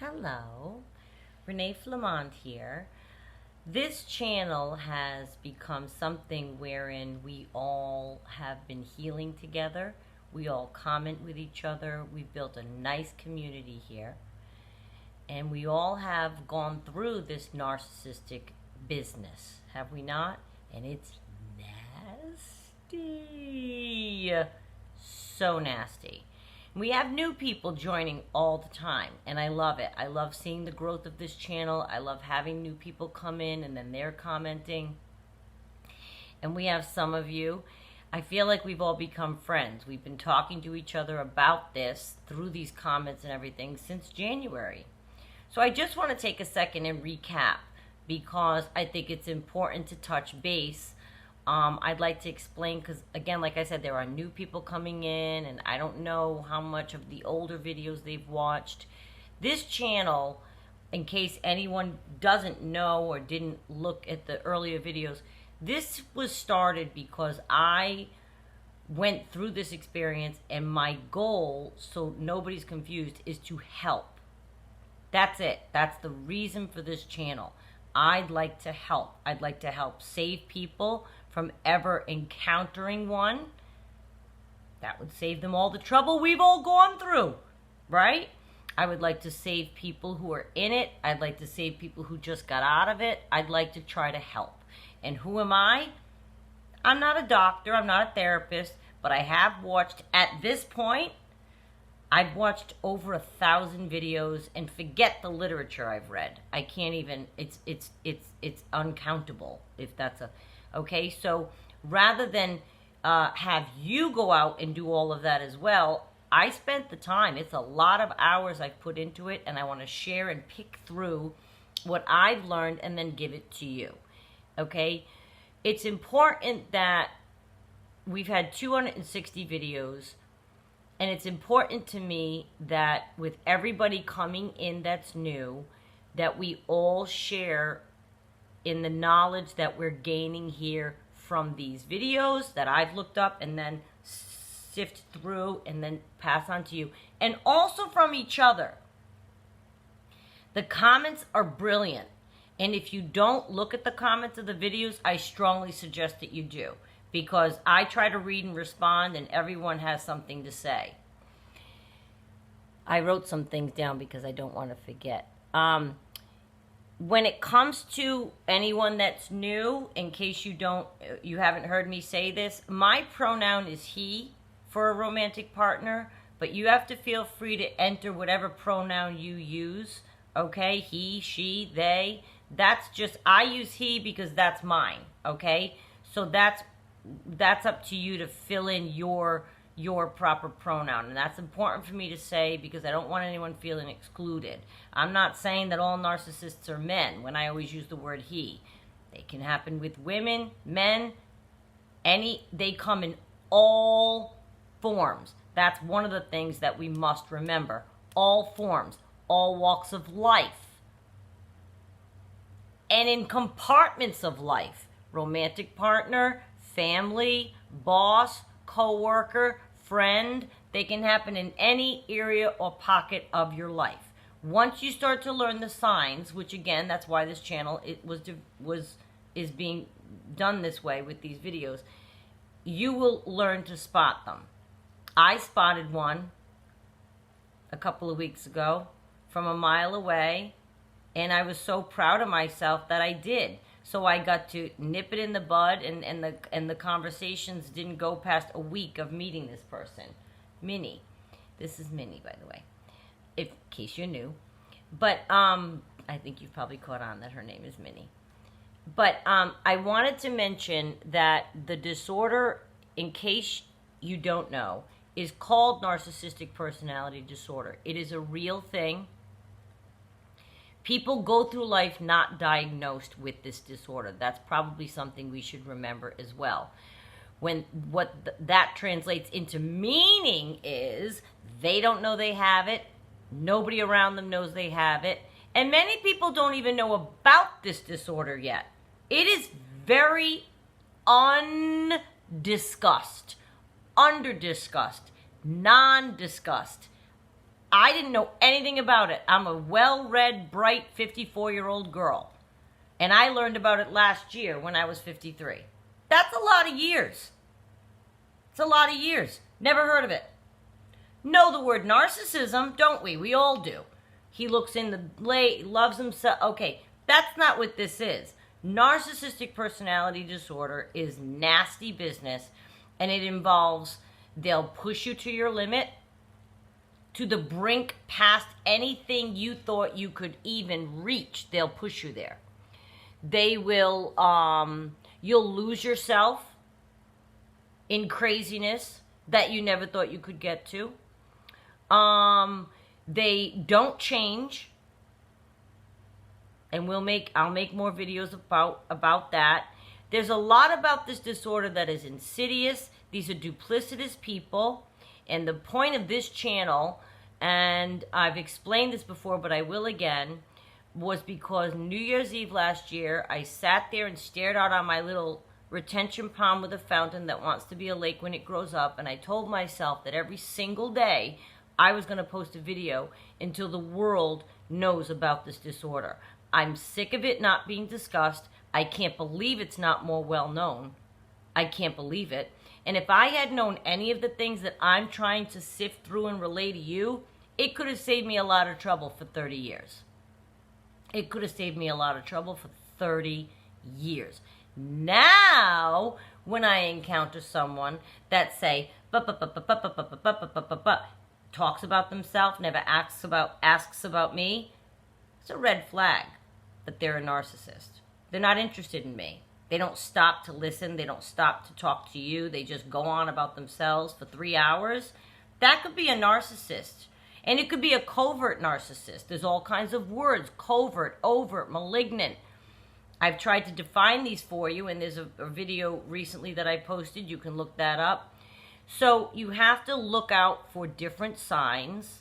Hello, Renee Flamont here. This channel has become something wherein we all have been healing together. We all comment with each other. We've built a nice community here. And we all have gone through this narcissistic business, have we not? And it's nasty. So nasty. We have new people joining all the time, and I love it. I love seeing the growth of this channel. I love having new people come in, and then they're commenting. And we have some of you. I feel like we've all become friends. We've been talking to each other about this through these comments and everything since January. So I just want to take a second and recap, because I think it's important to touch base. I'd like to explain, because again, like I said, there are new people coming in, and I don't know how much of the older videos they've watched. This channel, in case anyone doesn't know or didn't look at the earlier videos, this was started because I went through this experience, and my goal, so nobody's confused, is to help. That's it. That's the reason for this channel. I'd like to help. I'd like to help save people from ever encountering one. That would save them all the trouble we've all gone through, right? I would like to save people who are in it. I'd like to save people who just got out of it. I'd like to try to help. And who am I? I'm not a doctor. I'm not a therapist. But I have watched, at this point, I've watched over 1,000 videos, and forget the literature I've read. I can't even, it's uncountable, if that's a, okay? So rather than have you go out and do all of that as well, I spent the time. It's a lot of hours I've put into it, and I want to share and pick through what I've learned and then give it to you, okay? It's important that we've had 260 videos. And it's important to me that with everybody coming in that's new, that we all share in the knowledge that we're gaining here from these videos that I've looked up and then sift through and then pass on to you. And also from each other. The comments are brilliant. And if you don't look at the comments of the videos, I strongly suggest that you do. Because I try to read and respond, and everyone has something to say. I wrote some things down because I don't want to forget. When it comes to anyone that's new, in case you haven't heard me say this, my pronoun is he for a romantic partner, but you have to feel free to enter whatever pronoun you use, okay? He, she, they. That's just, I use he because that's mine, okay? So that's up to you to fill in your proper pronoun. And that's important for me to say because I don't want anyone feeling excluded. I'm not saying that all narcissists are men when I always use the word he. They can happen with women, men, they come in all forms. That's one of the things that we must remember. All forms, all walks of life. And in compartments of life. Romantic partner, family, boss, co-worker, friend. They can happen in any area or pocket of your life. Once you start to learn the signs, which again, that's why this channel is being done this way with these videos, you will learn to spot them. I spotted one a couple of weeks ago from a mile away, and I was so proud of myself that I did. So I got to nip it in the bud, and the conversations didn't go past a week of meeting this person. Minnie. This is Minnie, by the way, in case you're new. But I think you've probably caught on that her name is Minnie. But I wanted to mention that the disorder, in case you don't know, is called narcissistic personality disorder. It is a real thing. People go through life not diagnosed with this disorder. That's probably something we should remember as well. That translates into meaning is they don't know they have it. Nobody around them knows they have it. And many people don't even know about this disorder yet. It is very undiscussed, under-discussed, non-discussed. I didn't know anything about it. I'm a well-read, bright 54-year-old girl. And I learned about it last year when I was 53. That's a lot of years. It's a lot of years. Never heard of it. Know the word narcissism, don't we? We all do. He looks in the light, loves himself. Okay, that's not what this is. Narcissistic personality disorder is nasty business, and it involves, they'll push you to your limit, to the brink, past anything you thought you could even reach. They'll push you there. They will, you'll lose yourself in craziness that you never thought you could get to. They don't change. And I'll make more videos about that. There's a lot about this disorder that is insidious. These are duplicitous people. And the point of this channel, and I've explained this before, but I will again, was because New Year's Eve last year, I sat there and stared out on my little retention pond with a fountain that wants to be a lake when it grows up. And I told myself that every single day I was going to post a video until the world knows about this disorder. I'm sick of it not being discussed. I can't believe it's not more well known. I can't believe it. And if I had known any of the things that I'm trying to sift through and relay to you, it could have saved me a lot of trouble for 30 years. It could have saved me a lot of trouble for 30 years. Now, when I encounter someone that say, talks about themselves, never asks about me, it's a red flag that they're a narcissist. They're not interested in me. They don't stop to listen. They don't stop to talk to you. They just go on about themselves for 3 hours. That could be a narcissist. And it could be a covert narcissist. There's all kinds of words: covert, overt, malignant. I've tried to define these for you, and there's a video recently that I posted. You can look that up. So you have to look out for different signs.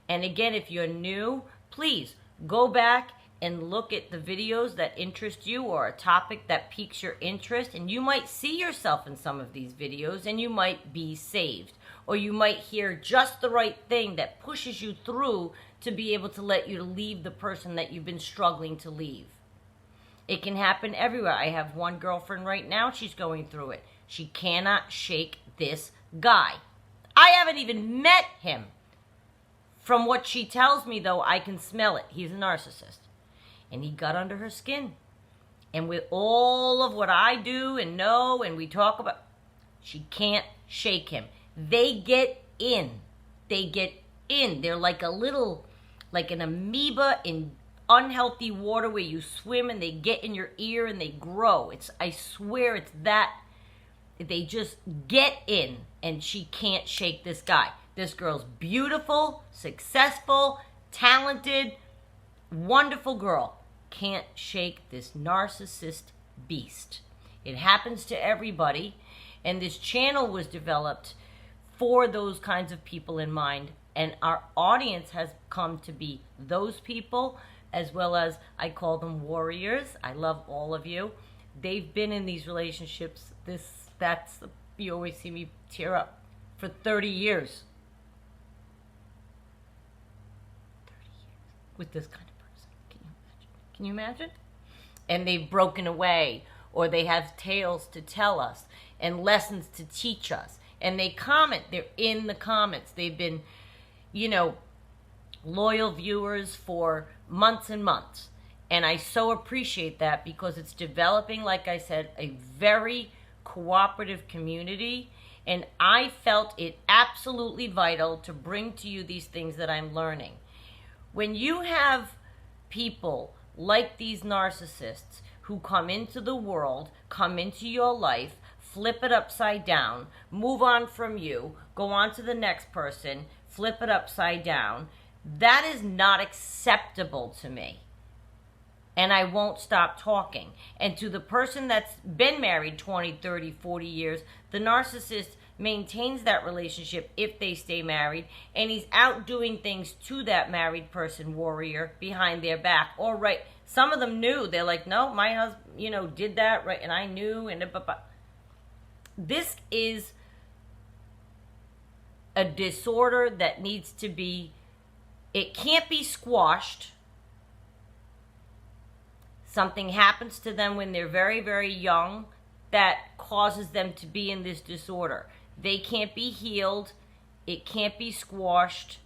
And again, if you're new, please go back and look at the videos that interest you, or a topic that piques your interest, and you might see yourself in some of these videos and you might be saved, or you might hear just the right thing that pushes you through to be able to let you leave the person that you've been struggling to leave. It can happen everywhere. I have one girlfriend right now, she's going through it. She cannot shake this guy. I haven't even met him. From what she tells me, though, I can smell it. He's a narcissist. And he got under her skin. And with all of what I do and know and we talk about, she can't shake him. They get in. They get in. They're like an amoeba in unhealthy water where you swim and they get in your ear and they grow. I swear it's that. They just get in, and she can't shake this guy. This girl's beautiful, successful, talented, wonderful girl. Can't shake this narcissist beast. It happens to everybody, and this channel was developed for those kinds of people in mind, and our audience has come to be those people, as well as, I call them warriors. I love all of you. They've been in these relationships, you always see me tear up, for 30 years. 30 years with this kind of person. Can you imagine? And they've broken away, or they have tales to tell us and lessons to teach us. And they comment. They're in the comments. They've been, loyal viewers for months and months. And I so appreciate that, because it's developing, like I said, a very cooperative community. And I felt it absolutely vital to bring to you these things that I'm learning. When you have people like these narcissists who come into the world, come into your life, flip it upside down, move on from you, go on to the next person, flip it upside down, that is not acceptable to me. And I won't stop talking. And to the person that's been married 20, 30, 40 years, the narcissist maintains that relationship if they stay married, and he's out doing things to that married person, warrior, behind their back. Or right, some of them knew. They're like, no, my husband, did that, right, and I knew, and this is a disorder that needs to be It can't be squashed. Something happens to them when they're very, very young that causes them to be in this disorder. They can't be healed. It can't be squashed.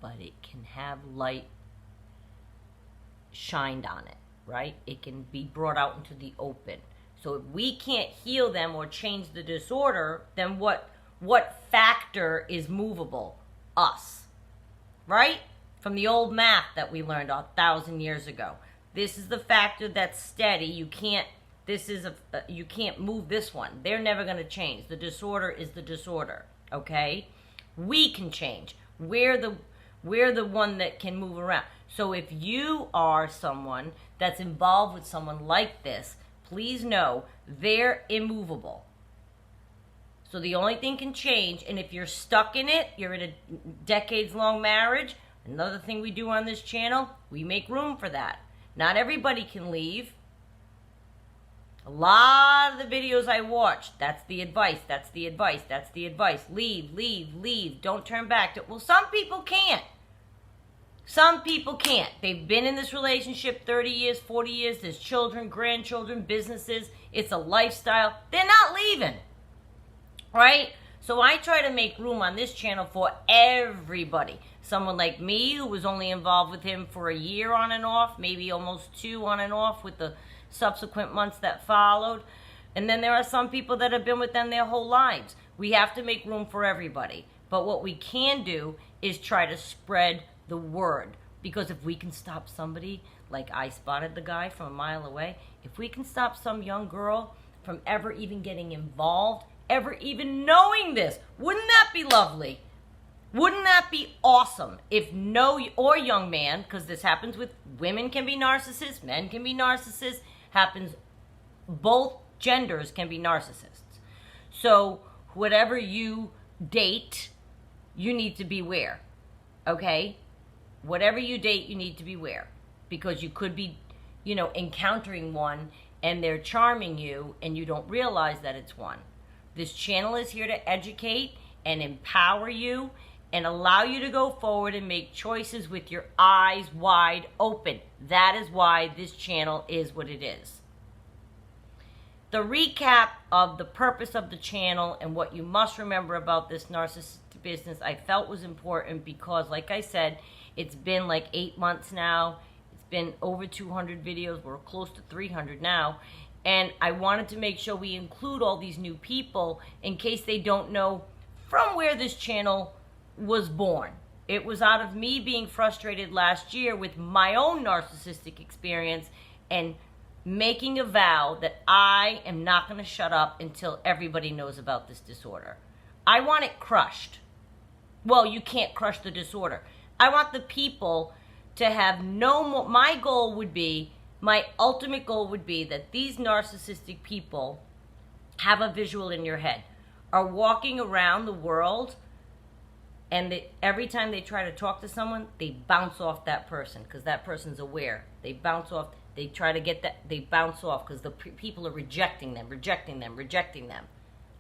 But it can have light shined on it, right? It can be brought out into the open. So if we can't heal them or change the disorder, then what factor is movable? Us, right? From the old math that we learned 1,000 years ago. This is the factor that's steady. You can't move this one. They're never going to change. The disorder is the disorder, okay? We can change. We're the one that can move around. So if you are someone that's involved with someone like this, please know they're immovable. So the only thing can change, and if you're stuck in it, you're in a decades-long marriage, another thing we do on this channel, we make room for that. Not everybody can leave. A lot of the videos I watch, that's the advice, that's the advice, that's the advice. Leave, leave, leave. Don't turn back. Well, some people can't. Some people can't. They've been in this relationship 30 years, 40 years. There's children, grandchildren, businesses. It's a lifestyle. They're not leaving. Right? So I try to make room on this channel for everybody. Someone like me who was only involved with him for a year on and off, maybe almost 2 on and off with the subsequent months that followed. And then there are some people that have been with them their whole lives. We have to make room for everybody. But what we can do is try to spread the word. Because if we can stop somebody, like I spotted the guy from a mile away, if we can stop some young girl from ever even getting involved, ever even knowing this, wouldn't that be lovely? Wouldn't that be awesome if or young man, because this happens with women can be narcissists, men can be narcissists, happens, both genders can be narcissists. So whatever you date, you need to beware, okay? Whatever you date, you need to beware, because you could be, encountering one and they're charming you and you don't realize that it's one. This channel is here to educate and empower you and allow you to go forward and make choices with your eyes wide open. That is why this channel is what it is. The recap of the purpose of the channel and what you must remember about this narcissistic business I felt was important because, like I said, it's been like 8 months now. It's been over 200 videos. We're close to 300 now. And I wanted to make sure we include all these new people in case they don't know from where this channel was born. It was out of me being frustrated last year with my own narcissistic experience and making a vow that I am not going to shut up until everybody knows about this disorder. I want it crushed. Well, you can't crush the disorder. I want the people to have no more. My ultimate goal would be that these narcissistic people have a visual in your head, are walking around the world, and every time they try to talk to someone, they bounce off that person because that person's aware. They bounce off. They try to get that. They bounce off because the people are rejecting them, rejecting them, rejecting them.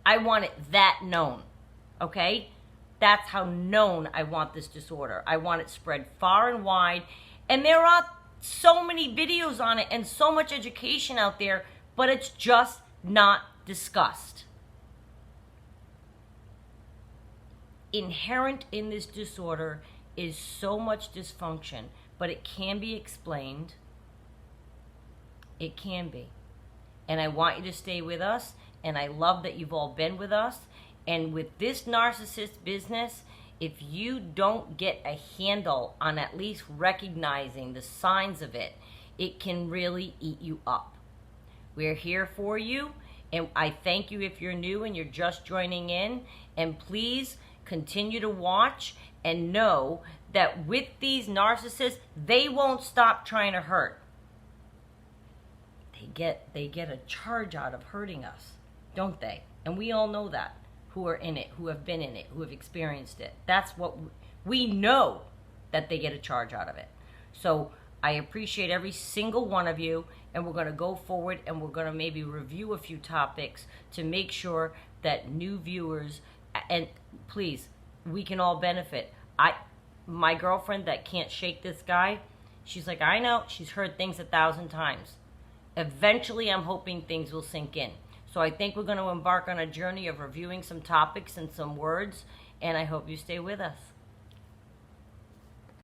I want it that known, okay? That's how known I want this disorder. I want it spread far and wide. And there are so many videos on it and so much education out there, but it's just not discussed. Inherent in this disorder is so much dysfunction, but it can be explained. It can be. And I want you to stay with us, and I love that you've all been with us. And with this narcissist business, if you don't get a handle on at least recognizing the signs of it, it can really eat you up. We're here for you, and I thank you if you're new and you're just joining in. And please continue to watch and know that with these narcissists, they won't stop trying to hurt. They get a charge out of hurting us, don't they? And we all know that, who are in it, who have been in it, who have experienced it. That's what we know, that they get a charge out of it. So I appreciate every single one of you, and we're going to go forward and we're going to maybe review a few topics to make sure that new viewers, and please, we can all benefit. My girlfriend that can't shake this guy, she's like, I know, she's heard things 1,000 times. Eventually, I'm hoping things will sink in. So I think we're going to embark on a journey of reviewing some topics and some words, and I hope you stay with us.